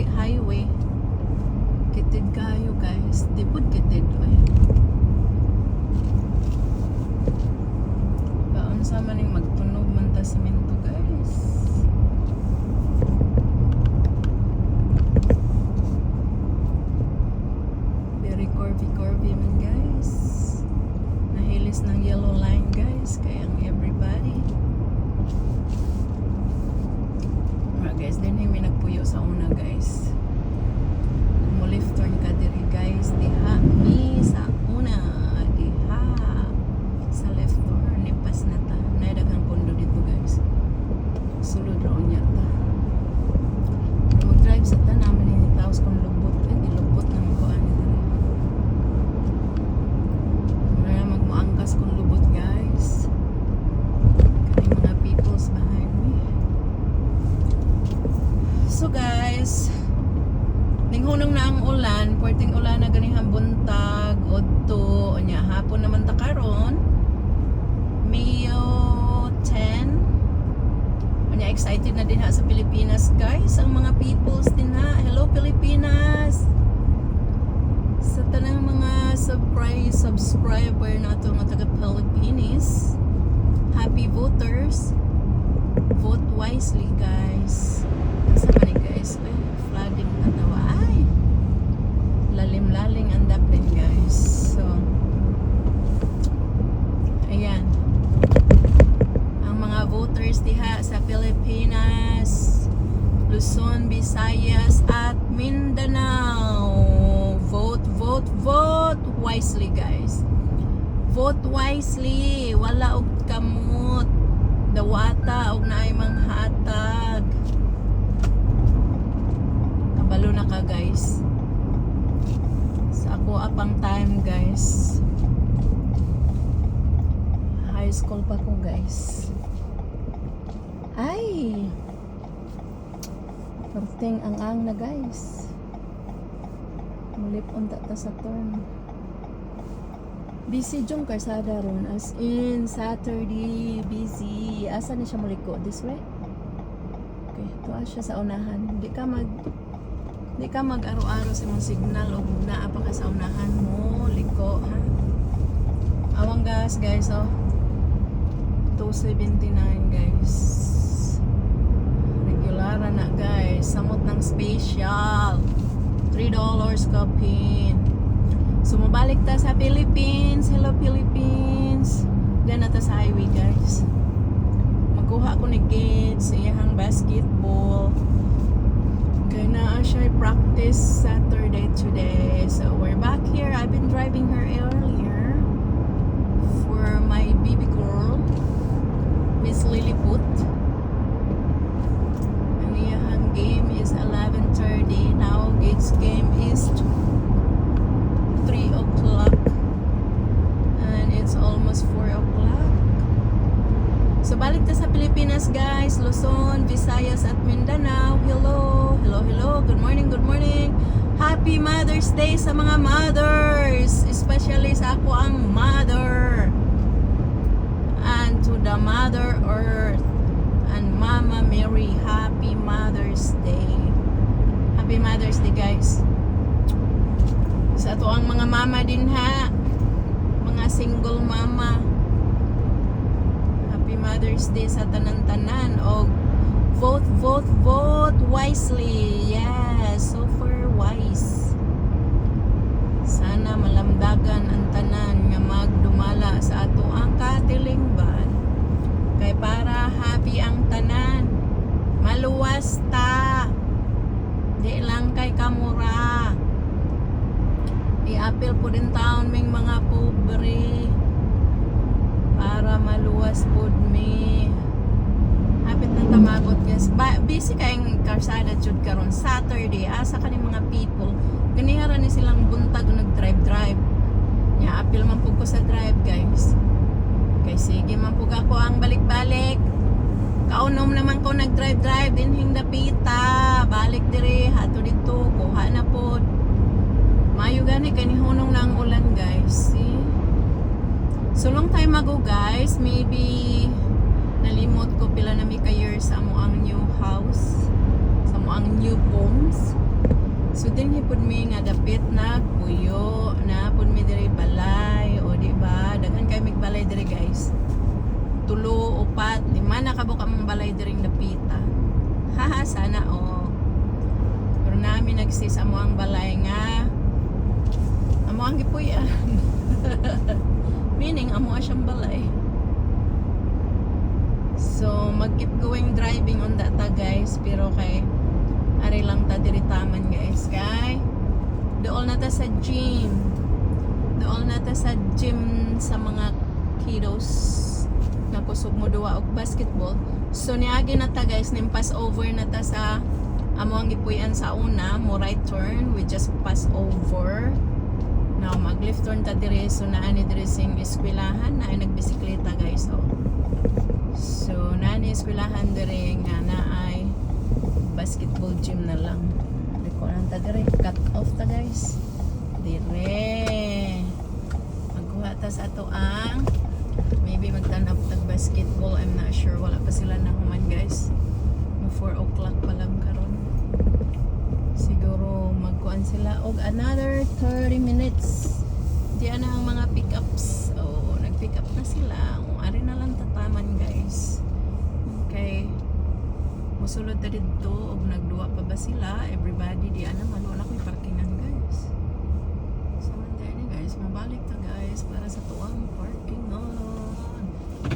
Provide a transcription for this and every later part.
highway. Kitid kayo guys. Di po kitid oy. Baon sa maning magtunog man ta semento guys. Very curvy man guys. Nahilis ng yellow line guys. Kaya ang everybody. Guys, din may nagpuyo sa una guys. Left turn ka diri guys, diha mi sa una, diha sa left turn lipas na ta. Naidaghang kondo dito guys. Sulod raon niya ta. Mag-drive sa ta naman ni taos kung lubot, di lubot na mo ani diri. Wala magmuangkas kung lubot guys. Kani mga peoples behind me. So guys, ninghunong na ang ulan, puwerteng ulan na ganihang buntag, odto, nya hapon naman ta karon. Mayo 10. Nya excited na din ha sa Pilipinas, guys. Ang mga peoples din ha. Hello Pilipinas. Sa tanang mga subscriber nato nga taga Pilipinas. Happy voters. Vote wisely, guys. Sa mani guys, ay, flooding na tawa. Ay, lalim-laling ang dapin guys. So, ayan. Ang mga voters diha sa Pilipinas, Luzon, Visayas, at Mindanao. Vote wisely guys. Vote wisely. Wala og kamot. Dawata og naay manghatag. Kabalo na ka guys. Sa ako apang time guys. High school pa ko guys. Ay! Perting ang na guys. Mulip unta ta sa turn. Busy jong karsada ron, as in Saturday busy. Asa ni siya muliko? This way? Okay, tuwa siya sa unahan. Di ka mag-aro-aro sa mong signal o naa pa ka sa unahan mo, liko ha. Awang gas guys, oh. 279 guys. Regular na guys. Samot ng special. $3 kapin. So, mabalik ta sa Philippines. Hello, Philippines. Diyan na ta sa highway, guys. Magkuha ko ni kids sa iyahang basketball. Kaya na siya practice Saturday today. So, we're back here. I've been driving her earlier for my baby girl, Miss Lilliput. Ang iyahang game is 11:30. Now, kids game is 3 o'clock and it's almost 4 o'clock. So balik ta sa Pilipinas guys, Luzon, Visayas at Mindanao. Hello, good morning, happy Mother's Day sa mga mothers, especially sa ako ang mother, and to the Mother Earth and Mama Mary, happy Mother's Day. Happy Mother's Day guys. Sa ato ang mga mama din ha. Mga single mama. Happy Mother's Day sa tanan-tanan. O vote wisely. Yes, super wise. Sana malamdagan ang tanan nga magdumala sa ato ang katilingban. Kay para happy ang tanan. Maluwas ta. Di lang kay kamura. I-appeal po din taon ming mga pobre para maluwas po mi. Hapit ng tamagot guys. Busy kayong karsada jud karon Saturday. Asa kaning mga people ganihara ni silang buntag nag-drive. Nya appeal man po ko sa drive guys. Kay sige man po ako ang balik-balik. Kaunom naman ko nag-drive dinhing dapita. Balik diri hato dito kuha na po. Mayo gani kay nihunong na ang ulan guys. See? So long time ago guys, maybe nalimot ko pila na mi ka years sa mo ang new house, sa mo ang new homes. din hipod mi nga dapit na puyo na pud mi diri balay o di ba daghan kay mig balay diri guys. 3, 4, 5 na kabuk ang balay diring dapita. Haha sana pero namin nagsis amo ang balay nga amo ang gipuy-an. Meaning amo siyang balay. So mag-keep going driving on that ta guys, pero kay ari lang ta diri taman guys. Kay dool na ta sa gym. Dool na ta sa gym sa mga kiddos na kusog mo duwa og basketball. So niagi na ta guys, nimpas over na ta sa amo ang gipuy-an sa una, mo right turn, we just pass over. Now mag left turn ta diri, so naani diri sing eskwelahan na ay nagbisikleta guys. So naani eskwelahan diri nga naay basketball gym na lang. Diko lang ta diri, cut off ta guys. Dire. Magkuha ta sa ato ang maybe magtanap tag basketball, I'm not sure, wala pa sila na human guys. 4 o'clock pa lang karon. Siguro magkuan sila og another 30 minutes. Diyan na ang mga pick-ups. Nag-pick up na sila. Ari na lang tataman guys. Okay. Musulod ta dito og nagduwa pa ba sila? Everybody diyan naman wala ko'y parkingan guys. So man guys, mabalik ta guys para sa tuwang parkingan.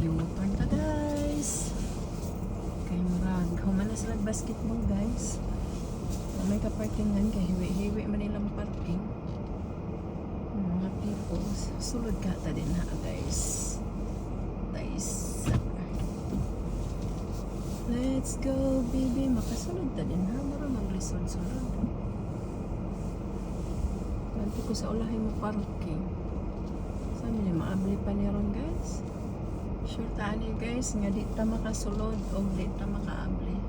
U-turn ta guys. Kay murag humanas lang basketball guys. May ka-parkingan kay hiwi-hiwi man nilang parking. Mga people, sulod ka ta din ha guys. Let's go baby, makasulod ta din ha, mara maglisod-sulod. Ganti ko sa ulahin mo parking. Sabi niya maabli pa niya ron guys. Sure ta ni guys nga di ta makasulod o di ta makaabli.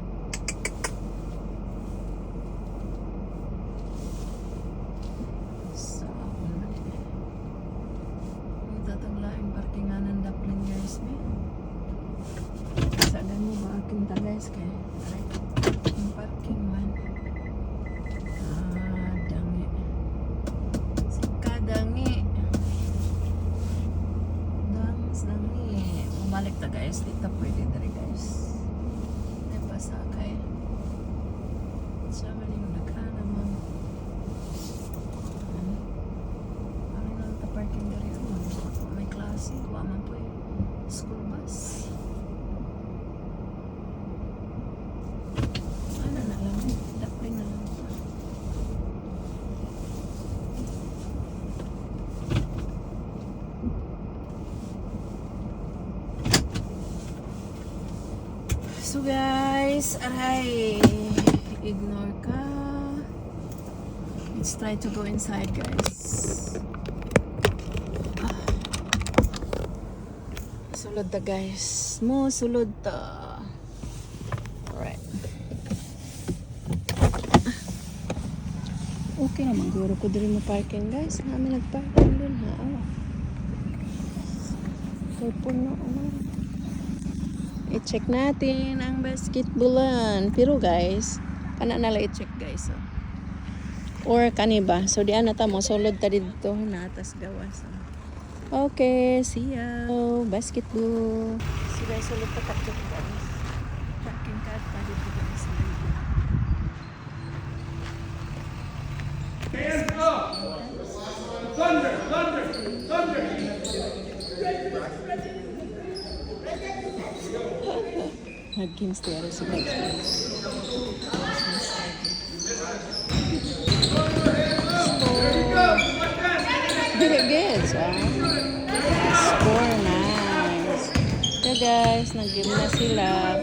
Guys, kay yung parking man dangi si kadangi dangi umalik ta guys, dito pwede dari guys di ba sakay siya man yung nagkana man ano lang ta parking dari may klase wa man po school bus. So guys, aray, ignore ka. Let's try to go inside guys. Sulod ta guys. Mo sulod ta. Alright. Okay naman guro ko diri mo parking guys. Kami nagparking dun ha. Kaya puno i-check natin ang basketballan. Pero guys, kana nala i-check guys. Or kaniba. So diyan na ta mo sulod ta dito na atas gawas. Okay, see ya. Basketball. So guys, sulod ta check guys. Parking card pa dito guys. Hands up! Thunder! Thunder! Thunder! Nag-games tayo sa guys. Good again, score nice. So guys, nag-game na sila.